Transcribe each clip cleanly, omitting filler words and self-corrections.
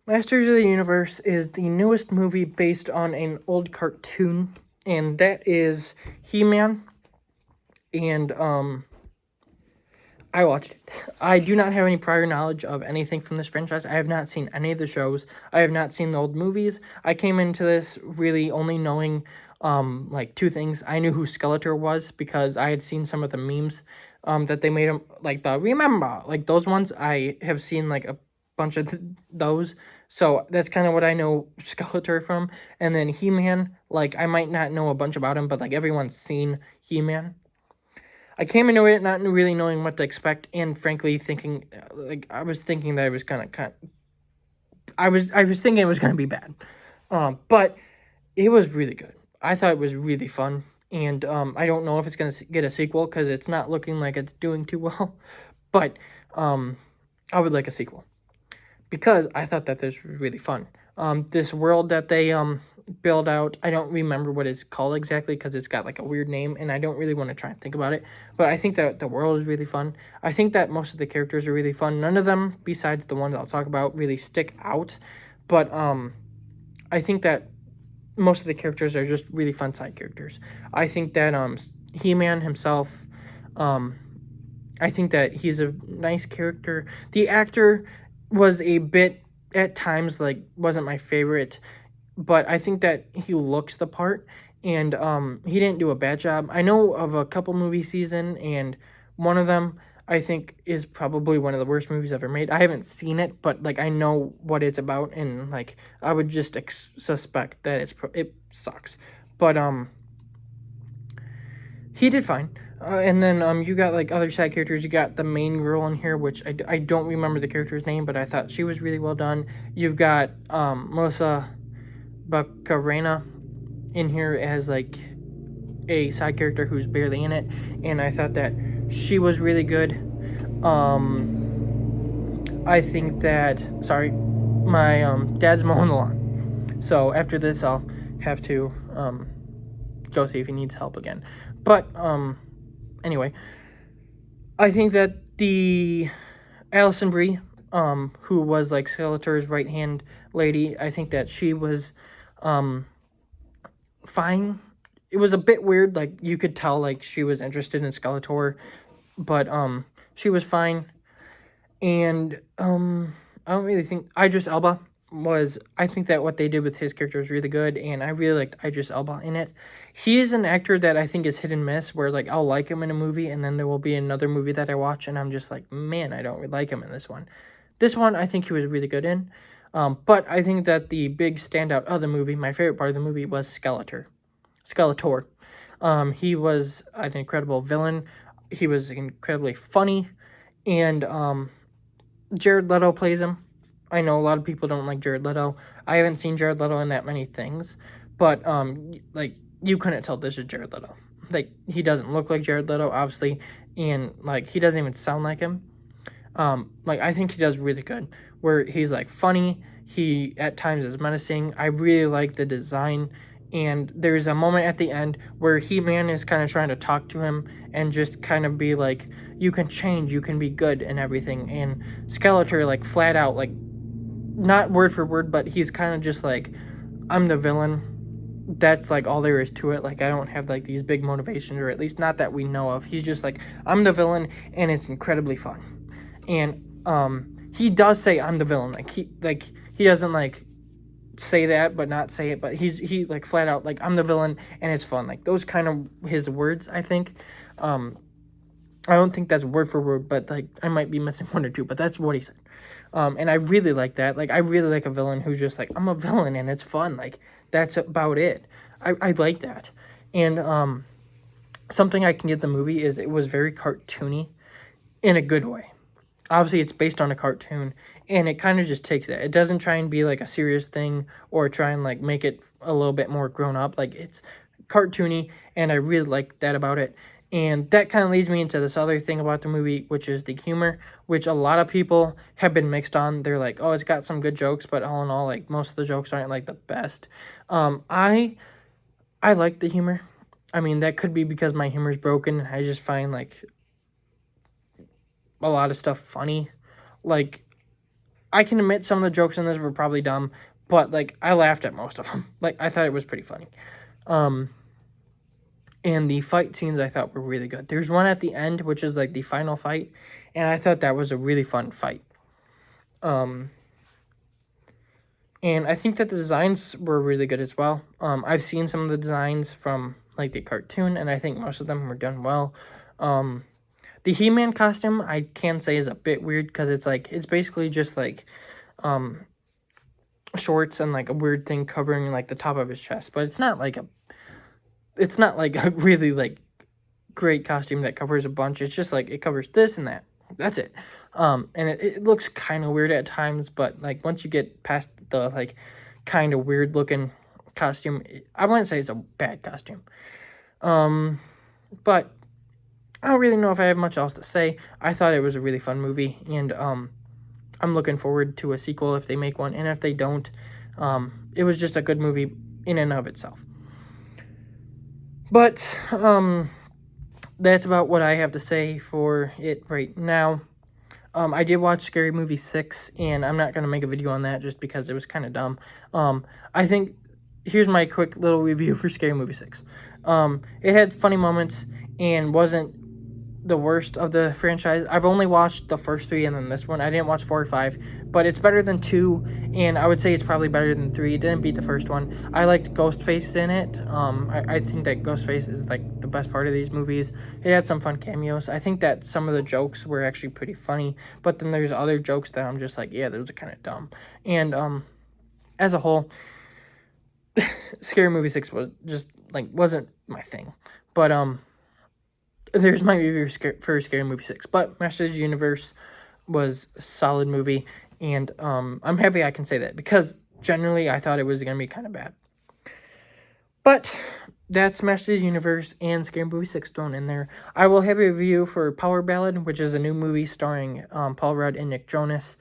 Masters of the Universe is the newest movie based on an old cartoon, and that is He-Man. And I watched it. I do not have any prior knowledge of anything from this franchise. I have not seen any of the shows. I have not seen the old movies. I came into this really only knowing like two things. I knew who Skeletor was because I had seen some of the memes that they made him, like the remember, like those ones. I have seen like a bunch of those. So that's kind of what I know Skeletor from. And then He-Man, like I might not know a bunch about him, but like everyone's seen He-Man. I came into it not really knowing what to expect, and frankly thinking, like I was thinking that it was I was thinking it was gonna be bad, but it was really good. I thought it was really fun, and I don't know if it's gonna get a sequel because it's not looking like it's doing too well, but I would like a sequel because I thought that this was really fun. This world that they build out, I don't remember what it's called exactly because it's got like a weird name, and I don't really want to try and think about it. But I think that the world is really fun. I think that most of the characters are really fun. None of them, besides the ones I'll talk about, really stick out. But I think that most of the characters are just really fun side characters. I think that He-Man himself, um, I think that he's a nice character. The actor was a bit at times like wasn't my favorite, but I think that he looks the part, and he didn't do a bad job. I know of a couple movie season, and one of them I think is probably one of the worst movies ever made. I haven't seen it, but like I know what it's about, and like I would just suspect that it sucks. But he did fine. And then you got like other side characters. You got the main girl in here, which I don't remember the character's name, but I thought she was really well done. You've got Melissa Bacarena in here as like a side character who's barely in it, and I thought that she was really good. I think that my dad's mowing the lawn, so after this I'll have to go see if he needs help again. But anyway, I think that the Alison Brie, who was like Skeletor's right hand lady, I think that she was fine. It was a bit weird, like you could tell like she was interested in Skeletor, but she was fine. And I don't really think Idris Elba was. I think that what they did with his character was really good, and I really liked Idris Elba in it. He is an actor that I think is hit and miss, where like I'll like him in a movie, and then there will be another movie that I watch, and I'm just like, man, I don't really like him in this one. This one I think he was really good in. But I think that the big standout of the movie, my favorite part of the movie, was Skeletor. He was an incredible villain. He was incredibly funny, and Jared Leto plays him. I know a lot of people don't like Jared Leto. I haven't seen Jared Leto in that many things, but like you couldn't tell this is Jared Leto. Like he doesn't look like Jared Leto, obviously, and like he doesn't even sound like him. Like I think he does really good. Where he's like funny, he at times is menacing. I really like the design, and there's a moment at the end where He-Man is kind of trying to talk to him and just kind of be like, you can change, you can be good and everything. And Skeletor like flat out like not word for word, but he's kind of just like, I'm the villain. That's like all there is to it. Like I don't have like these big motivations, or at least not that we know of. He's just like, I'm the villain, and it's incredibly fun. And he does say I'm the villain. He doesn't like say that but not say it, but he like flat out like I'm the villain and it's fun. Like those kind of his words, I think. I don't think that's word for word, but like I might be missing one or two, but that's what he said. And I really like that. Like I really like a villain who's just like, I'm a villain and it's fun. Like that's about it. I like that. And something I can get the movie is it was very cartoony in a good way. Obviously it's based on a cartoon, and it kind of just takes it. It doesn't try and be like a serious thing or try and like make it a little bit more grown up. Like it's cartoony, and I really like that about it. And that kind of leads me into this other thing about the movie, which is the humor, which a lot of people have been mixed on. They're like, oh, it's got some good jokes, but all in all, like most of the jokes aren't like the best. I like the humor. I mean, that could be because my humor is broken. I just find like a lot of stuff funny. Like I can admit some of the jokes in this were probably dumb, but like I laughed at most of them. Like I thought it was pretty funny. And the fight scenes I thought were really good. There's one at the end, which is like the final fight, and I thought that was a really fun fight. And I think that the designs were really good as well. I've seen some of the designs from like the cartoon, and I think most of them were done well. The He-Man costume I can say is a bit weird because it's basically just like shorts and like a weird thing covering like the top of his chest, but it's not like a really like great costume that covers a bunch. It's just like it covers this and that. That's it. And it looks kind of weird at times, but like once you get past the like kind of weird looking costume, I wouldn't say it's a bad costume. But I don't really know if I have much else to say. I thought it was a really fun movie, and I'm looking forward to a sequel if they make one, and if they don't, it was just a good movie in and of itself. But that's about what I have to say for it right now. I did watch Scary Movie 6, and I'm not going to make a video on that just because it was kind of dumb. I think, here's my quick little review for Scary Movie 6. It had funny moments and wasn't the worst of the franchise. I've only watched the first 3 and then this one. I didn't watch 4 or 5, but it's better than 2, and I would say it's probably better than 3. It didn't beat the first one. I liked Ghostface in it. I think that Ghostface is like the best part of these movies. It had some fun cameos. I think that some of the jokes were actually pretty funny, but then there's other jokes that I'm just like, yeah, those are kind of dumb. And as a whole, Scary Movie 6 was just like wasn't my thing. But there's my review for Scary Movie 6. But Masters of the Universe was a solid movie, and I'm happy I can say that, because generally I thought it was going to be kind of bad. But that's Masters of the Universe and Scary Movie 6 thrown in there. I will have a review for Power Ballad, which is a new movie starring Paul Rudd and Nick Jonas,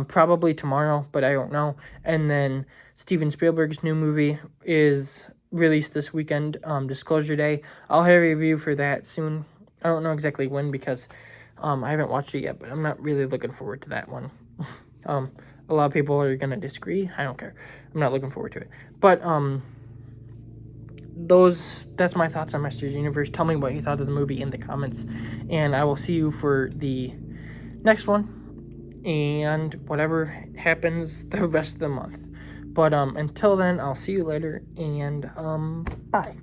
probably tomorrow, but I don't know. And then Steven Spielberg's new movie is released this weekend, Disclosure Day. I'll have a review for that soon. I don't know exactly when, because I haven't watched it yet, but I'm not really looking forward to that one. A lot of people are going to disagree. I don't care. I'm not looking forward to it. But that's my thoughts on Masters of the Universe. Tell me what you thought of the movie in the comments, and I will see you for the next one and whatever happens the rest of the month. But until then, I'll see you later, and bye.